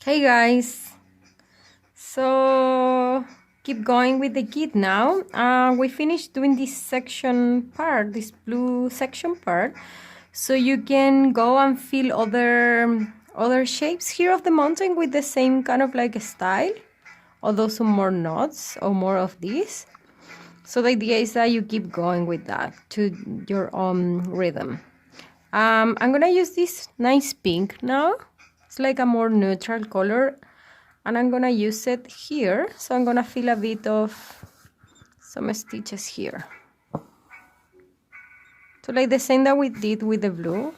Hey guys, so keep going with the kit now. We finished doing this section part, this blue section part, so you can go and fill other shapes here of the mountain with the same kind of like style, although some more knots or more of this. So the idea is that you keep going with that to your own rhythm. I'm gonna use this nice pink now. It's like a more neutral color, and I'm gonna use it here. So I'm gonna fill a bit of some stitches here. So like the same that we did with the blue.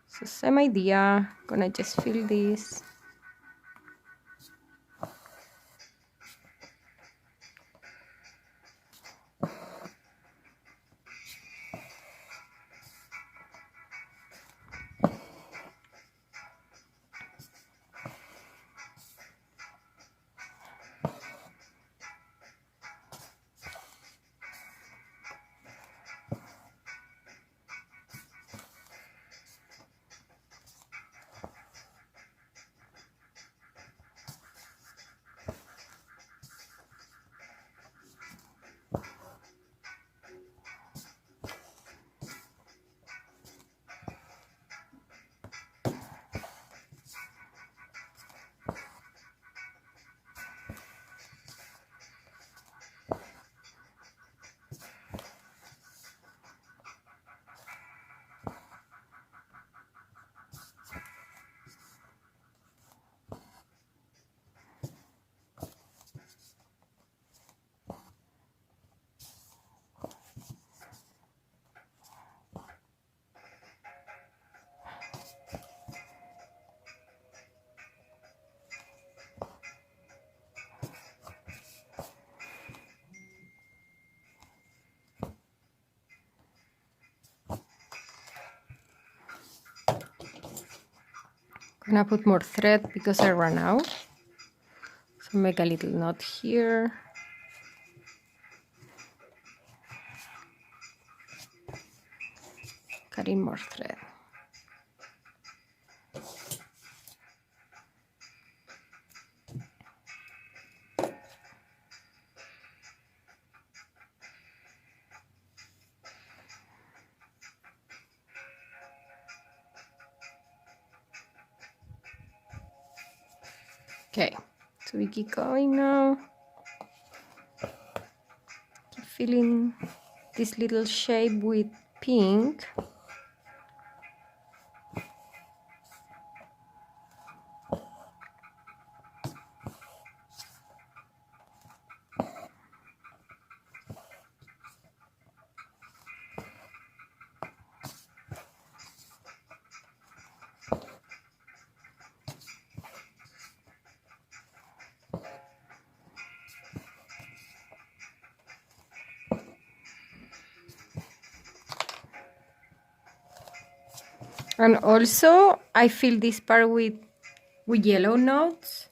So same idea, gonna just fill this. Gonna put more thread because I ran out. So make a little knot here. Cut in more thread. Okay, so we keep going now. Keep filling this little shape with pink. And also I fill this part with yellow knots,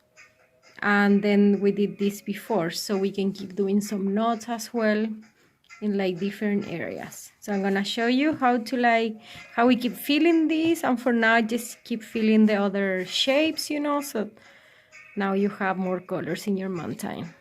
and then we did this before, so we can keep doing some knots as well in like different areas. So I'm gonna show you how we keep filling this, and for now just keep filling the other shapes, so now you have more colors in your mountain.